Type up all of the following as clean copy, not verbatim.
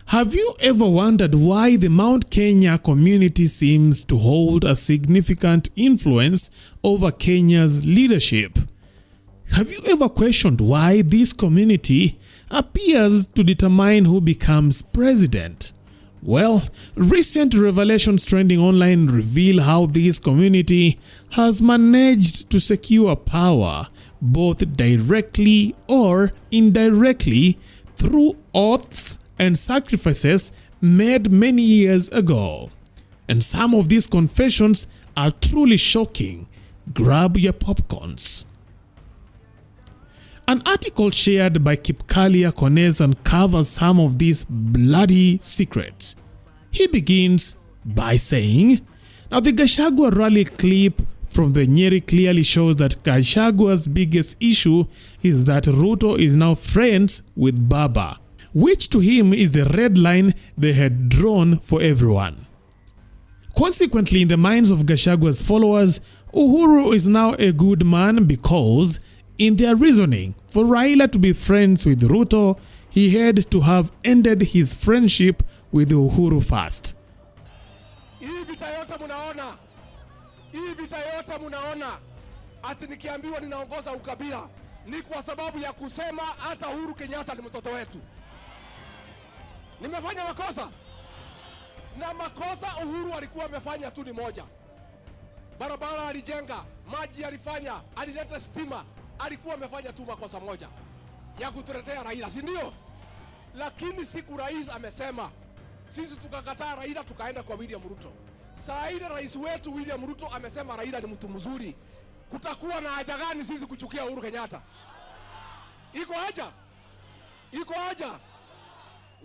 Have you ever wondered why the Mount Kenya community seems to hold a significant influence over Kenya's leadership? Have you ever questioned why this community appears to determine who becomes president? Well, recent revelations trending online reveal how this community has managed to secure power, both directly or indirectly, through oaths and sacrifices made many years ago. And some of these confessions are truly shocking. Grab your popcorns. An article shared by Kipkalia Konez uncovers some of these bloody secrets. He begins by saying, now the Gachagua rally clip from the Nyeri clearly shows that Gachagua's biggest issue is that Ruto is now friends with Baba, which to him is the red line they had drawn for everyone. Consequently, in the minds of Gachagua's followers, Uhuru is now a good man because, in their reasoning, for Raila to be friends with Ruto, he had to have ended his friendship with Uhuru first. Hii vita yote munaona ati nikiambiwa ninaongoza ukabila ni kwa sababu ya kusema hata Uhuru Kenyatta ni mtoto wetu. Nimefanya makosa? Na makosa Uhuru alikuwa amefanya tu ni moja. Barabara alijenga, maji alifanya, alileta stima, alikuwa amefanya tu makosa moja ya kutuletea Raila, si ndio? Lakini siku rais amesema, sisi tukakataa Raila tukaenda kwa William Ruto. Saa ile rais wetu William Ruto amesema Raila ni mtu mzuri. Kutakuwa na haja gani sisi kuchukia Uhuru Kenyatta? Iko haja? Iko haja?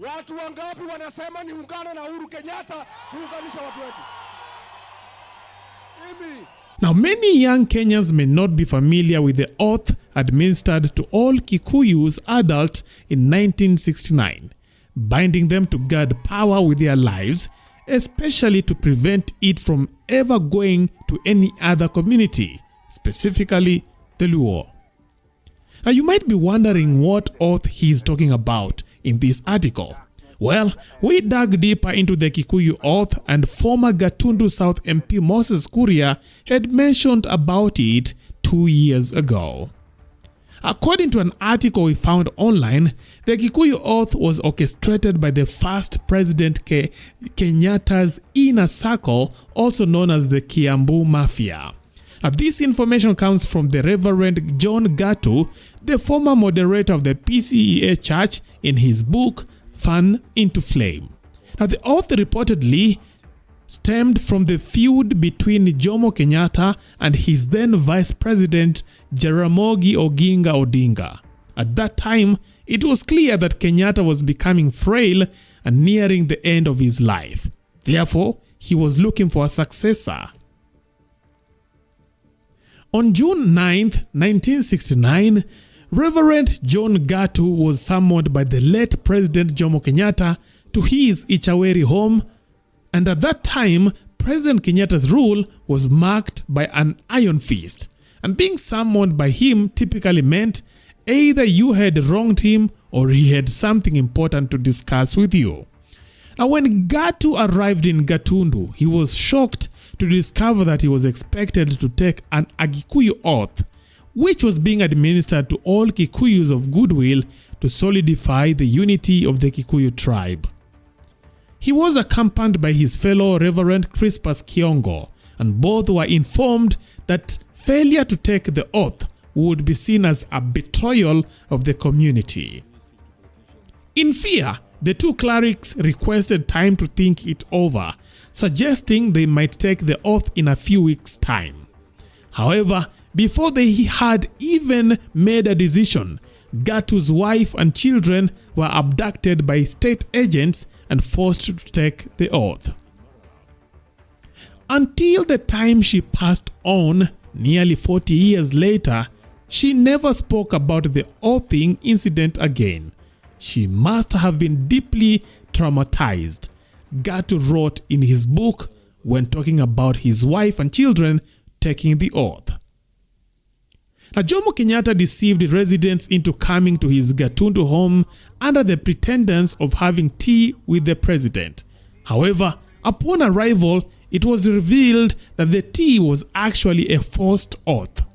Watu wangapi wanasema ni ungane na Uhuru Kenyatta tuunganisha watu wetu? Now, many young Kenyans may not be familiar with the oath administered to all Kikuyus adults in 1969, binding them to guard power with their lives, especially to prevent it from ever going to any other community, specifically the Luo. Now, you might be wondering what oath he is talking about in this article. Well, we dug deeper into the Kikuyu oath, and former Gatundu South MP Moses Kuria had mentioned about it 2 years ago. According to an article we found online, the Kikuyu oath was orchestrated by the first President Kenyatta's inner circle, also known as the Kiambu Mafia. Now, this information comes from the Reverend John Gatu, the former moderator of the PCEA Church, in his book, Fan into Flame. Now, the oath reportedly stemmed from the feud between Jomo Kenyatta and his then Vice President Jaramogi Oginga Odinga. At that time, it was clear that Kenyatta was becoming frail and nearing the end of his life. Therefore, he was looking for a successor. On June 9, 1969, Reverend John Gatu was summoned by the late President Jomo Kenyatta to his Ichaweri home, and at that time, President Kenyatta's rule was marked by an iron fist, and being summoned by him typically meant either you had wronged him or he had something important to discuss with you. Now, when Gatu arrived in Gatundu, he was shocked to discover that he was expected to take an Agikuyu oath, which was being administered to all Kikuyus of goodwill to solidify the unity of the Kikuyu tribe. He was accompanied by his fellow Reverend Crispus Kiongo, and both were informed that failure to take the oath would be seen as a betrayal of the community. In fear, the two clerics requested time to think it over, suggesting they might take the oath in a few weeks' time. However, before they had even made a decision, Gatu's wife and children were abducted by state agents and forced to take the oath. Until the time she passed on, nearly 40 years later, she never spoke about the oathing incident again. She must have been deeply traumatized, Gatu wrote in his book when talking about his wife and children taking the oath. Now, Jomo Kenyatta deceived residents into coming to his Gatundu home under the pretense of having tea with the president. However, upon arrival, it was revealed that the tea was actually a forced oath.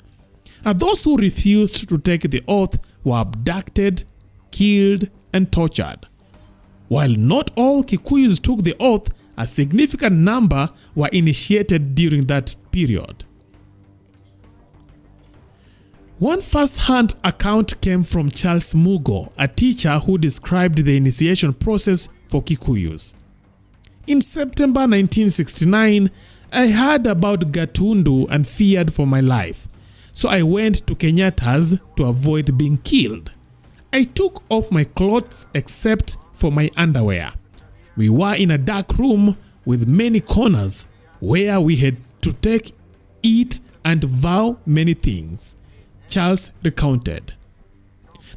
Now, those who refused to take the oath were abducted, killed, and tortured. While not all Kikuyus took the oath, a significant number were initiated during that period. One first-hand account came from Charles Mugo, a teacher who described the initiation process for Kikuyus. In September 1969, I heard about Gatundu and feared for my life, so I went to Kenyatta's to avoid being killed. I took off my clothes except for my underwear. We were in a dark room with many corners where we had to take, eat, and vow many things, Charles recounted.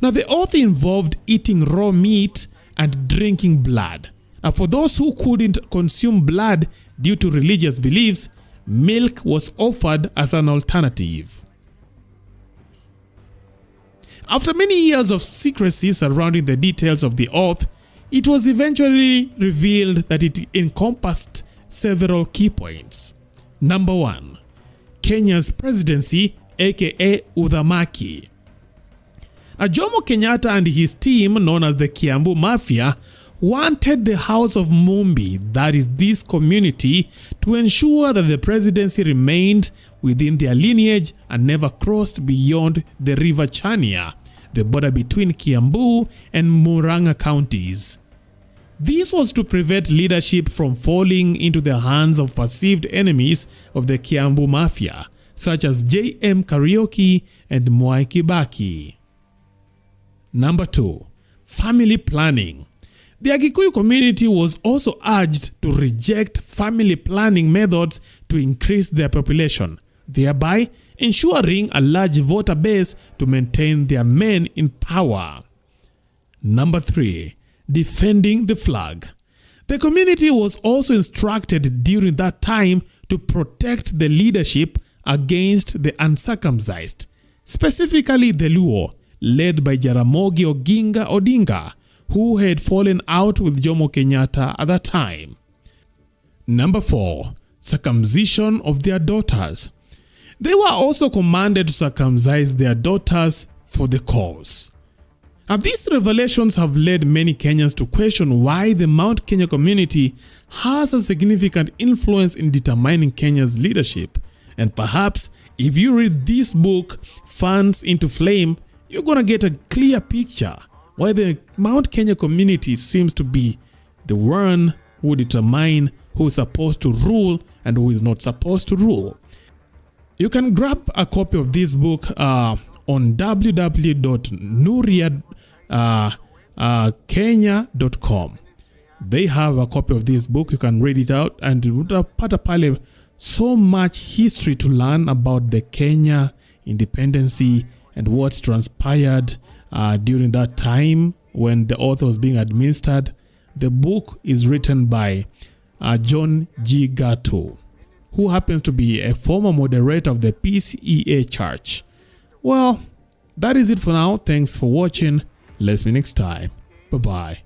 Now, the oath involved eating raw meat and drinking blood. Now, for those who couldn't consume blood due to religious beliefs, milk was offered as an alternative. After many years of secrecy surrounding the details of the oath, it was eventually revealed that it encompassed several key points. Number 1, Kenya's presidency, aka Udhamaki. Now, Jomo Kenyatta and his team, known as the Kiambu Mafia, wanted the House of Mumbi, that is this community, to ensure that the presidency remained within their lineage and never crossed beyond the River Chania, the border between Kiambu and Murang'a counties. This was to prevent leadership from falling into the hands of perceived enemies of the Kiambu Mafia, such as J.M. Kariuki and Mwai Kibaki. Number 2, family planning. The Kikuyu community was also urged to reject family planning methods to increase their population, thereby ensuring a large voter base to maintain their men in power. Number 3, defending the flag. The community was also instructed during that time to protect the leadership against the uncircumcised, specifically the Luo, led by Jaramogi Oginga Odinga, who had fallen out with Jomo Kenyatta at that time. Number 4, circumcision of their daughters. They were also commanded to circumcise their daughters for the cause. Now, these revelations have led many Kenyans to question why the Mount Kenya community has a significant influence in determining Kenya's leadership. And perhaps if you read this book, Fans into Flame, you're going to get a clear picture why the Mount Kenya community seems to be the one who determine who is supposed to rule and who is not supposed to rule. You can grab a copy of this book on www.nuriakenya.com. They have a copy of this book. You can read it out and utapata pale so much history to learn about the Kenya independency and what transpired during that time when the oath was being administered. The book is written by John G. Gatto, who happens to be a former moderator of the PCEA Church. Well, that is it for now. Thanks for watching. Let's meet next time. Bye-bye.